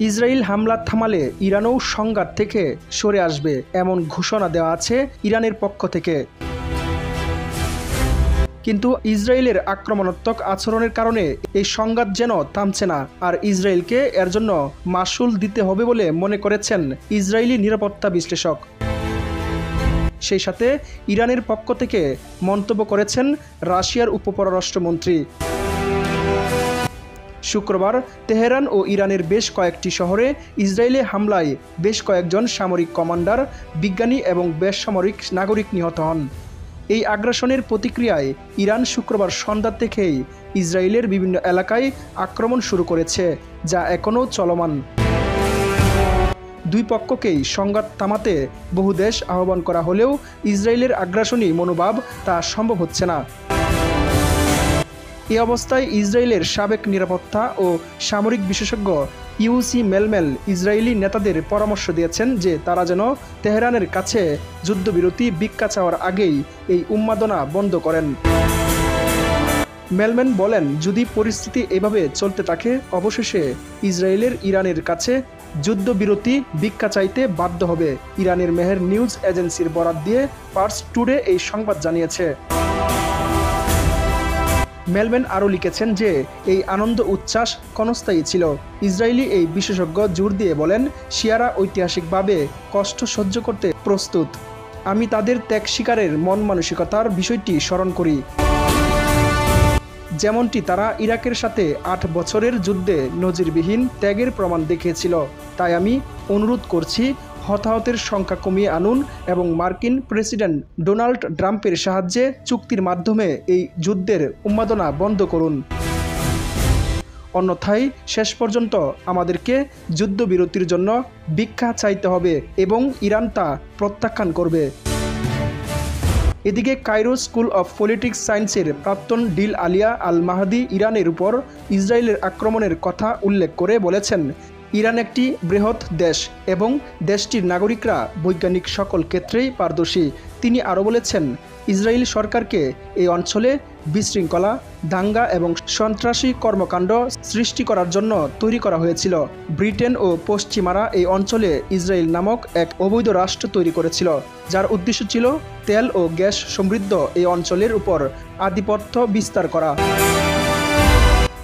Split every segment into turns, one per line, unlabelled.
Israel হামলা থামালে ইরানও সংঘাত থেকে সরে আসবে এমন ঘোষণা দেওয়া আছে ইরানের পক্ষ থেকে। কিন্তু ইসরায়েলের আক্রমণাত্মক আচরণের কারণে এই সংঘাত যেন থামছে না, আর ইসরায়েলকে এর জন্য মাসুল দিতে হবে বলে মনে করেছেন ইসরায়েলি নিরাপত্তা বিশ্লেষক। সেই সাথে ইরানের পক্ষ থেকে মন্তব্য করেছেন রাশিয়ার উপপররাষ্ট্রমন্ত্রী। শুক্রবার তেহরান ও ইরানের বেশ কয়েকটি শহরে ইসরায়েলি হামলায় বেশ কয়েকজন সামরিক কমান্ডার, বিজ্ঞানী এবং বেসামরিক নাগরিক নিহত হন। এই আগ্রাসনের প্রতিক্রিয়ায় ইরান শুক্রবার সন্ধ্যা থেকেই ইসরায়েলের বিভিন্ন এলাকায় আক্রমণ শুরু করেছে, যা এখনও চলমান। দুই পক্ষকেই সংঘাত থামাতে বহু দেশ আহ্বান করা হলেও ইসরায়েলের আগ্রাসনী মনোভাব তা সম্ভব হচ্ছে না। এই অবস্থায় ইসরায়েলের সাবেক নিরাপত্তা ও সামরিক বিশেষজ্ঞ ইউসি মেলমেল ইসরায়েলি নেতাদের পরামর্শ দিয়েছেন যে তারা যেন তেহরানের কাছে যুদ্ধবিরতি ভিক্ষা চাওয়ার আগেই এই উন্মাদনা বন্ধ করেন। মেলমেন বলেন, যদি পরিস্থিতি এভাবে চলতে থাকে অবশেষে ইসরায়েলের ইরানের কাছে যুদ্ধবিরতি ভিক্ষা চাইতে বাধ্য হবে। ইরানের মেহের নিউজ এজেন্সির বরাত দিয়ে পার্স টুডে এই সংবাদ জানিয়েছে। মেলমেন আরও লিখেছেন যে এই আনন্দ উচ্ছ্বাস ক্ষণস্থায়ী ছিল। ইসরায়েলি এই বিশেষজ্ঞ জোর দিয়ে বলেন, শিয়ারা ঐতিহাসিকভাবে কষ্ট সহ্য করতে প্রস্তুত। আমি তাদের ত্যাগ স্বীকারের মন মানসিকতার বিষয়টি স্মরণ করি, যেমনটি তারা ইরাকের সাথে 8 বছরের যুদ্ধে নজিরবিহীন ত্যাগের প্রমাণ দেখিয়েছিল। তাই আমি অনুরোধ করছি, হতাহতের সংখ্যা কমিয়ে আনুন এবং মার্কিন প্রেসিডেন্ট ডোনাল্ড ট্রাম্পের সাহায্যে চুক্তির মাধ্যমে এই যুদ্ধের উন্মাদনা বন্ধ করুন। অন্যথায় শেষ পর্যন্ত আমাদেরকে যুদ্ধবিরতির জন্য ভিক্ষা চাইতে হবে এবং ইরান তা প্রত্যাখ্যান করবে। এদিকে কায়রো স্কুল অফ পলিটিক্স সায়েন্সের প্রাক্তন ডিল আলিয়া আল মাহদি ইরানের উপর ইসরায়েলের আক্রমণের কথা উল্লেখ করে বলেছেন, ইরান একটি বৃহৎ দেশ এবং দেশটির নাগরিকরা বৈজ্ঞানিক সকল ক্ষেত্রেই পারদর্শী। তিনি আরও বলেছেন, ইসরায়েল সরকারকে এই অঞ্চলে বিশৃঙ্খলা, দাঙ্গা এবং সন্ত্রাসী কর্মকাণ্ড সৃষ্টি করার জন্য তৈরি করা হয়েছিল। ব্রিটেন ও পশ্চিমারা এই অঞ্চলে ইসরায়েল নামক এক অবৈধ রাষ্ট্র তৈরি করেছিল, যার উদ্দেশ্য ছিল তেল ও গ্যাস সমৃদ্ধ এই অঞ্চলের উপর আধিপত্য বিস্তার করা।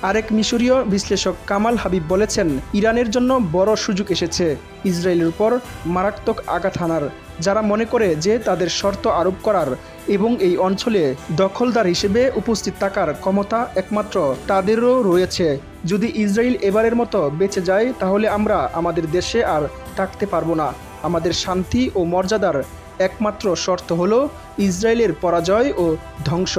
আরেক মিশরীয় বিশ্লেষক কামাল হাবিব বলেছেন, ইরানের জন্য বড় সুযোগ এসেছে ইসরায়েলের উপর মারাত্মক আঘাত হানার, যারা মনে করে যে তাদের শর্ত আরোপ করার এবং এই অঞ্চলে দখলদার হিসেবে উপস্থিত থাকার ক্ষমতা একমাত্র তাদেরও রয়েছে। যদি ইসরায়েল এবারের মতো বেঁচে যায় তাহলে আমরা আমাদের দেশে আর থাকতে পারবো না। আমাদের শান্তি ও মর্যাদার একমাত্র শর্ত হলো ইসরায়েলের পরাজয় ও ধ্বংস।